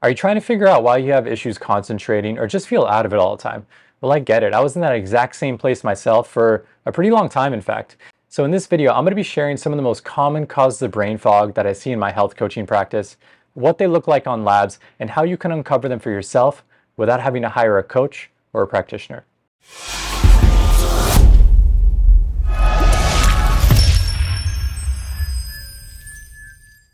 Are you trying to figure out why you have issues concentrating or just feel out of it all the time? Well, I get it. I was in that exact same place myself for a pretty long time, in fact. So in this video, I'm going to be sharing some of the most common causes of brain fog that I see in my health coaching practice, what they look like on labs, and how you can uncover them for yourself without having to hire a coach or a practitioner.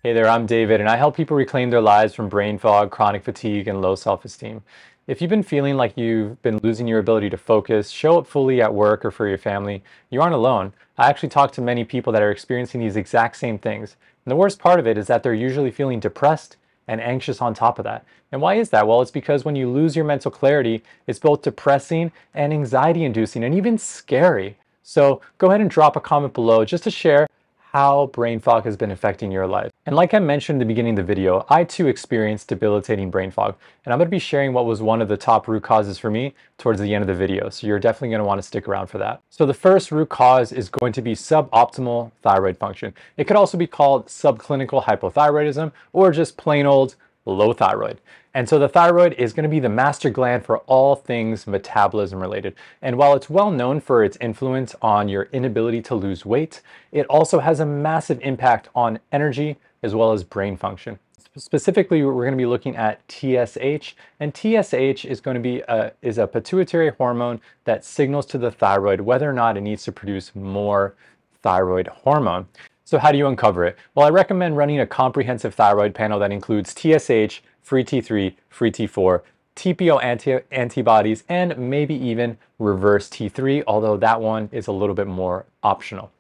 Hey there, I'm David, and I help people reclaim their lives from brain fog, chronic fatigue, and low self-esteem. If you've been feeling like you've been losing your ability to focus, show up fully at work or for your family, you aren't alone. I actually talk to many people that are experiencing these exact same things. And the worst part of it is that they're usually feeling depressed and anxious on top of that. And why is that? Well, it's because when you lose your mental clarity, it's both depressing and anxiety-inducing and even scary. So go ahead and drop a comment below just to share how brain fog has been affecting your life. And like I mentioned in the beginning of the video, I too experienced debilitating brain fog. And I'm going to be sharing what was one of the top root causes for me towards the end of the video. So you're definitely going to want to stick around for that. So the first root cause is going to be suboptimal thyroid function. It could also be called subclinical hypothyroidism or just plain old low thyroid. And so the thyroid is going to be the master gland for all things metabolism related. And while it's well known for its influence on your inability to lose weight, it also has a massive impact on energy as well as brain function. Specifically, we're going to be looking at TSH, and TSH is going to be a pituitary hormone that signals to the thyroid whether or not it needs to produce more thyroid hormone. So how do you uncover it? Well, I recommend running a comprehensive thyroid panel that includes TSH, free T3, free T4, TPO antibodies, and maybe even reverse T3, although that one is a little bit more optional.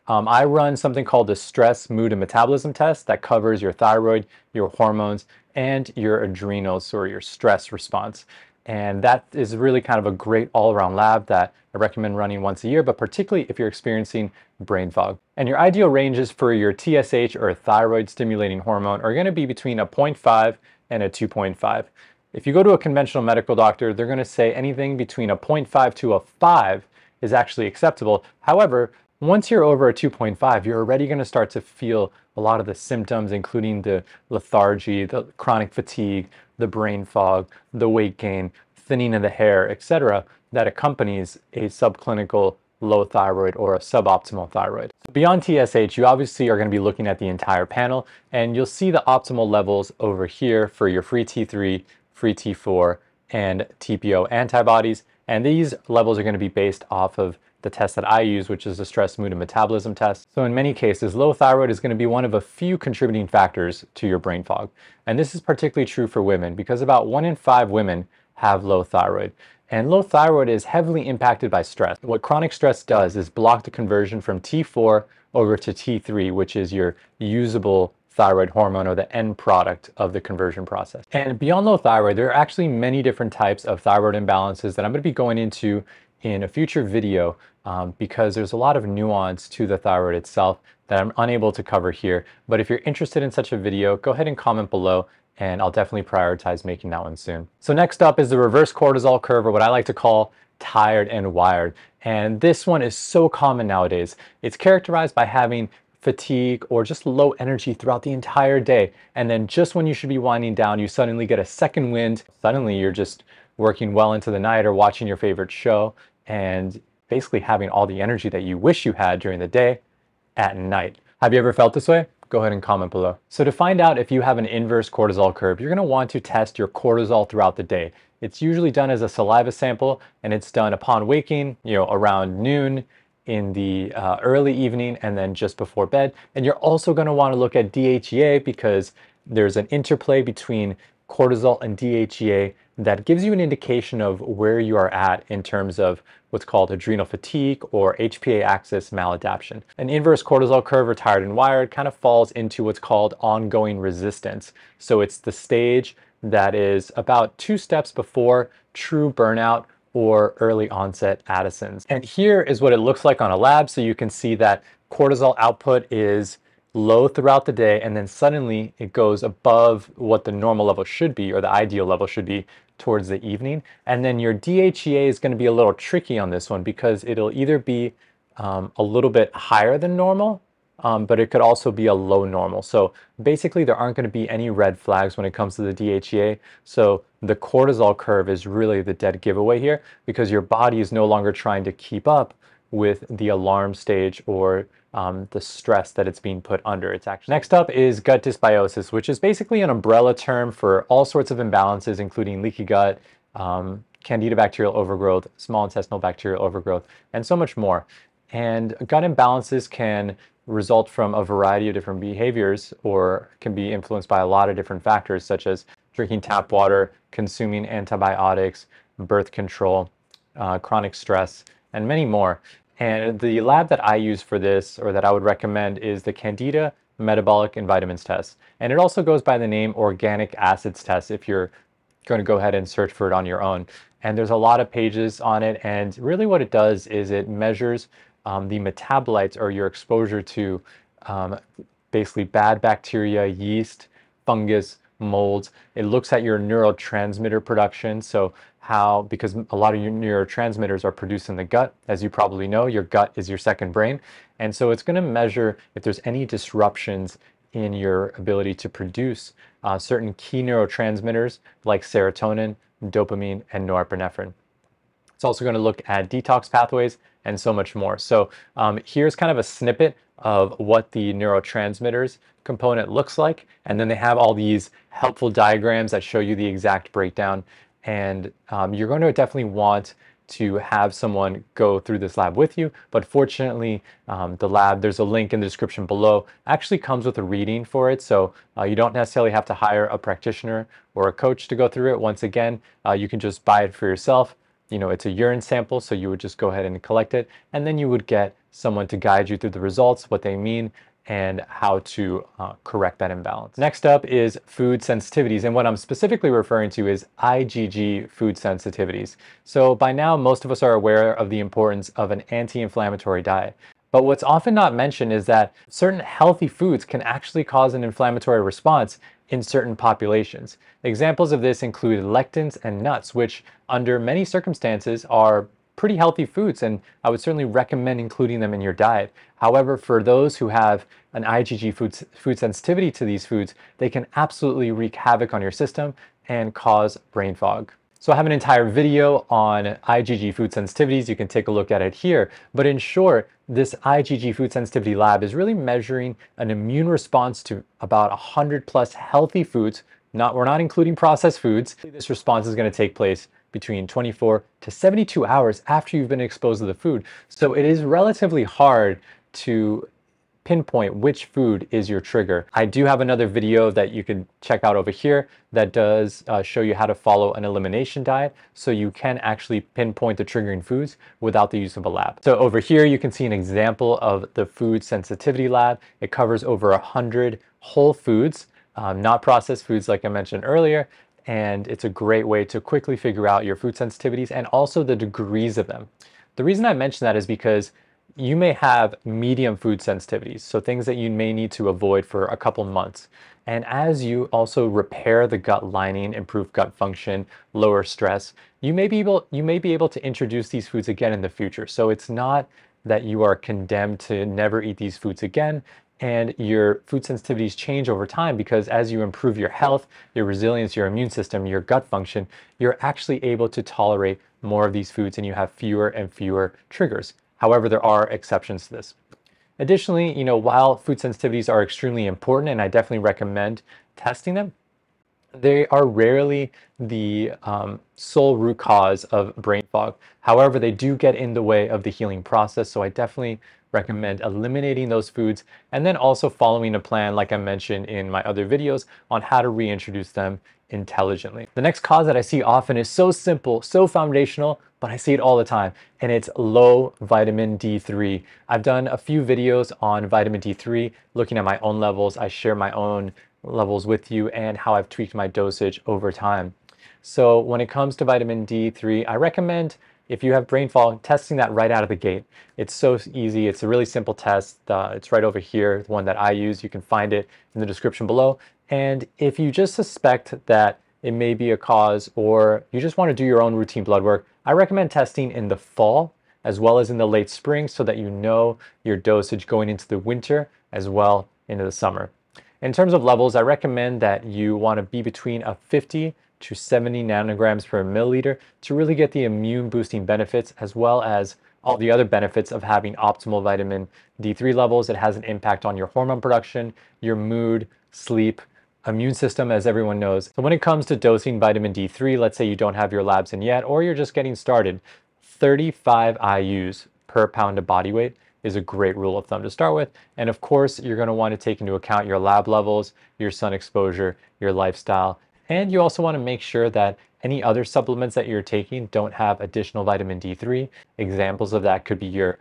I run something called the stress, mood, and metabolism test that covers your thyroid, your hormones, and your adrenals or your stress response. And that is really kind of a great all-around lab that I recommend running once a year, but particularly if you're experiencing brain fog. And your ideal ranges for your TSH or thyroid stimulating hormone are going to be between a 0.5 and a 2.5. If you go to a conventional medical doctor, they're going to say anything between a 0.5 to a 5 is actually acceptable. However, once you're over a 2.5, you're already going to start to feel a lot of the symptoms, including the lethargy, the chronic fatigue, the brain fog, the weight gain, thinning of the hair, etc., that accompanies a subclinical low thyroid or a suboptimal thyroid. Beyond TSH, you obviously are going to be looking at the entire panel, and you'll see the optimal levels over here for your free T3, free T4, and TPO antibodies. And these levels are going to be based off of the test that I use, which is the stress, mood, and metabolism test. So in many cases, low thyroid is going to be one of a few contributing factors to your brain fog. And this is particularly true for women because about 1 in 5 women have low thyroid. And low thyroid is heavily impacted by stress. What chronic stress does is block the conversion from T4 over to T3, which is your usable thyroid hormone or the end product of the conversion process. And beyond low thyroid, there are actually many different types of thyroid imbalances that I'm going to be going into in a future video because there's a lot of nuance to the thyroid itself that I'm unable to cover here. But if you're interested in such a video, go ahead and comment below, and I'll definitely prioritize making that one soon. So next up is the reverse cortisol curve, or what I like to call tired and wired. And this one is so common nowadays. It's characterized by having fatigue or just low energy throughout the entire day. And then just when you should be winding down, you suddenly get a second wind. Suddenly you're just working well into the night or watching your favorite show and basically having all the energy that you wish you had during the day at night. Have you ever felt this way? Go ahead and comment below. So to find out if you have an inverse cortisol curve, you're going to want to test your cortisol throughout the day. It's usually done as a saliva sample, and it's done upon waking, around noon, in the early evening, and then just before bed. And you're also going to want to look at DHEA because there's an interplay between cortisol and DHEA that gives you an indication of where you are at in terms of what's called adrenal fatigue or HPA axis maladaptation. An inverse cortisol curve, or tired and wired, kind of falls into what's called ongoing resistance. So it's the stage that is about 2 steps before true burnout or early onset Addison's. And here is what it looks like on a lab. So you can see that cortisol output is low throughout the day, and then suddenly it goes above what the normal level should be, or the ideal level should be, towards the evening. And then your DHEA is going to be a little tricky on this one because it'll either be a little bit higher than normal but it could also be a low normal. So basically there aren't going to be any red flags when it comes to the DHEA. So the cortisol curve is really the dead giveaway here, because your body is no longer trying to keep up with the alarm stage or the stress that it's being put under. It's actually next up is gut dysbiosis, which is basically an umbrella term for all sorts of imbalances, including leaky gut, candida bacterial overgrowth, small intestinal bacterial overgrowth, and so much more. And gut imbalances can result from a variety of different behaviors, or can be influenced by a lot of different factors, such as drinking tap water, consuming antibiotics, birth control, chronic stress, and many more. And the lab that I use for this, or that I would recommend, is the Candida Metabolic and Vitamins Test. And it also goes by the name Organic Acids Test if you're going to go ahead and search for it on your own. And there's a lot of pages on it, and really what it does is it measures the metabolites, or your exposure to basically bad bacteria, yeast, fungus, molds. It looks at your neurotransmitter production. So how, because a lot of your neurotransmitters are produced in the gut, as you probably know, your gut is your second brain. And so it's going to measure if there's any disruptions in your ability to produce certain key neurotransmitters like serotonin, dopamine, and norepinephrine. It's also going to look at detox pathways and so much more. So here's kind of a snippet of what the neurotransmitters component looks like. And then they have all these helpful diagrams that show you the exact breakdown. And you're going to definitely want to have someone go through this lab with you. But fortunately, the lab, there's a link in the description below, actually comes with a reading for it. So you don't necessarily have to hire a practitioner or a coach to go through it. Once again, you can just buy it for yourself. You know, it's a urine sample, so you would just go ahead and collect it, and then you would get someone to guide you through the results, what they mean, and how to correct that imbalance. Next up is food sensitivities, and what I'm specifically referring to is IGG food sensitivities. So by now, most of us are aware of the importance of an anti-inflammatory diet. But what's often not mentioned is that certain healthy foods can actually cause an inflammatory response in certain populations. Examples of this include lectins and nuts, which under many circumstances are pretty healthy foods, and I would certainly recommend including them in your diet. However, for those who have an IgG food sensitivity to these foods, they can absolutely wreak havoc on your system and cause brain fog. So I have an entire video on IgG food sensitivities. You can take a look at it here. But in short, this IgG food sensitivity lab is really measuring an immune response to about 100 plus healthy foods. We're not including processed foods. This response is going to take place between 24 to 72 hours after you've been exposed to the food. So it is relatively hard to pinpoint which food is your trigger. I do have another video that you can check out over here that does show you how to follow an elimination diet, so you can actually pinpoint the triggering foods without the use of a lab. So over here you can see an example of the food sensitivity lab. It covers over 100 whole foods, not processed foods like I mentioned earlier, and it's a great way to quickly figure out your food sensitivities and also the degrees of them. The reason I mention that is because you may have medium food sensitivities, so things that you may need to avoid for a couple months. And as you also repair the gut lining, improve gut function, lower stress, you may be able to introduce these foods again in the future. So it's not that you are condemned to never eat these foods again, and your food sensitivities change over time, because as you improve your health, your resilience, your immune system, your gut function, you're actually able to tolerate more of these foods and you have fewer and fewer triggers. However, there are exceptions to this. Additionally, while food sensitivities are extremely important, and I definitely recommend testing them, they are rarely the sole root cause of brain fog. However, they do get in the way of the healing process, so I definitely recommend eliminating those foods and then also following a plan, like I mentioned in my other videos, on how to reintroduce them intelligently. The next cause that I see often is so simple, so foundational, but I see it all the time, and it's low vitamin D3. I've done a few videos on vitamin D3, looking at my own levels. I share my own levels with you and how I've tweaked my dosage over time. So when it comes to vitamin D3, I recommend, if you have brain fog, testing that right out of the gate. It's so easy. It's a really simple test. It's right over here, the one that I use. You can find it in the description below. And if you just suspect that it may be a cause, or you just want to do your own routine blood work, I recommend testing in the fall as well as in the late spring, so that you know your dosage going into the winter as well into the summer. In terms of levels, I recommend that you want to be between a 50 to 70 nanograms per milliliter to really get the immune boosting benefits, as well as all the other benefits of having optimal vitamin D3 levels. It has an impact on your hormone production, your mood, sleep, immune system, as everyone knows. So when it comes to dosing vitamin D3, let's say you don't have your labs in yet, or you're just getting started, 35 IUs per pound of body weight is a great rule of thumb to start with. And of course, you're going to want to take into account your lab levels, your sun exposure, your lifestyle, and you also want to make sure that any other supplements that you're taking don't have additional vitamin D3. Examples of that could be your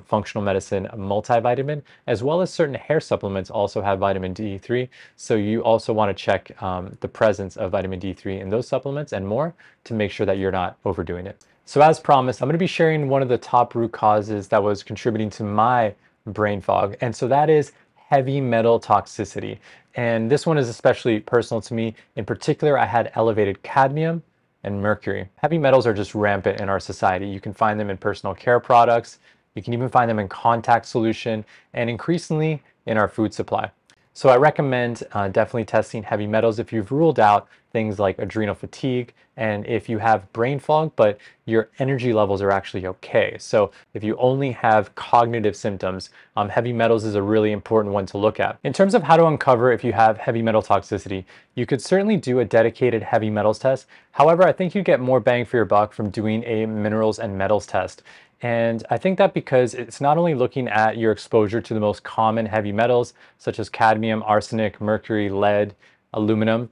functional medicine multivitamin, as well as certain hair supplements also have vitamin D3. So you also want to check the presence of vitamin D3 in those supplements and more to make sure that you're not overdoing it. So as promised, I'm going to be sharing one of the top root causes that was contributing to my brain fog. And so that is heavy metal toxicity. And this one is especially personal to me. In particular, I had elevated cadmium and mercury. Heavy metals are just rampant in our society. You can find them in personal care products. You can even find them in contact solution and increasingly in our food supply. So I recommend definitely testing heavy metals if you've ruled out things like adrenal fatigue and if you have brain fog, but your energy levels are actually okay. So if you only have cognitive symptoms, heavy metals is a really important one to look at. In terms of how to uncover if you have heavy metal toxicity, you could certainly do a dedicated heavy metals test. However, I think you get more bang for your buck from doing a minerals and metals test. And I think that because it's not only looking at your exposure to the most common heavy metals, such as cadmium, arsenic, mercury, lead, aluminum,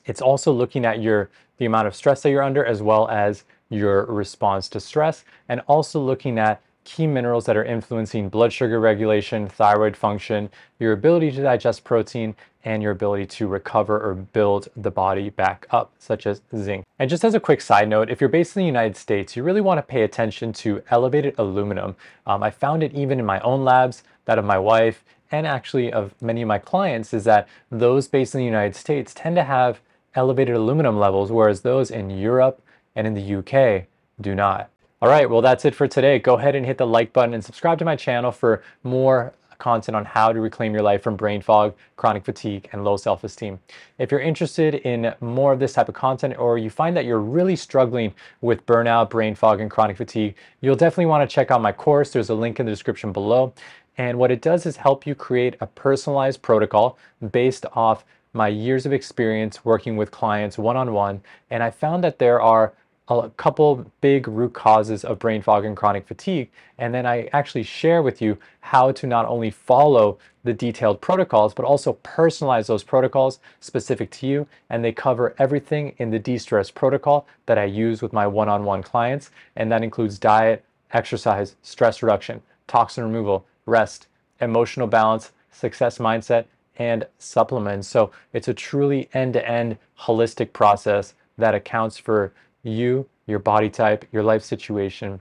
it's also looking at the amount of stress that you're under, as well as your response to stress, and also looking at key minerals that are influencing blood sugar regulation, thyroid function, your ability to digest protein, and your ability to recover or build the body back up, such as zinc. And just as a quick side note, if you're based in the United States, you really want to pay attention to elevated aluminum. I found it even in my own labs, that of my wife, and actually of many of my clients, is that those based in the United States tend to have elevated aluminum levels, whereas those in Europe and in the UK do not. All right, well, that's it for today. Go ahead and hit the like button and subscribe to my channel for more content on how to reclaim your life from brain fog, chronic fatigue, and low self-esteem. If you're interested in more of this type of content, or you find that you're really struggling with burnout, brain fog, and chronic fatigue, you'll definitely want to check out my course. There's a link in the description below. And what it does is help you create a personalized protocol based off my years of experience working with clients one-on-one. And I found that there are a couple big root causes of brain fog and chronic fatigue. And then I actually share with you how to not only follow the detailed protocols, but also personalize those protocols specific to you. And they cover everything in the de-stress protocol that I use with my one-on-one clients. And that includes diet, exercise, stress reduction, toxin removal, rest, emotional balance, success mindset, and supplements. So it's a truly end-to-end holistic process that accounts for you, your body type, your life situation,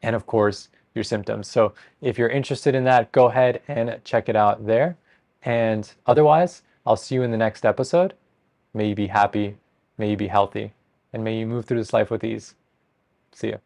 and of course, your symptoms. So if you're interested in that, go ahead and check it out there. And otherwise, I'll see you in the next episode. May you be happy, may you be healthy, and may you move through this life with ease. See ya.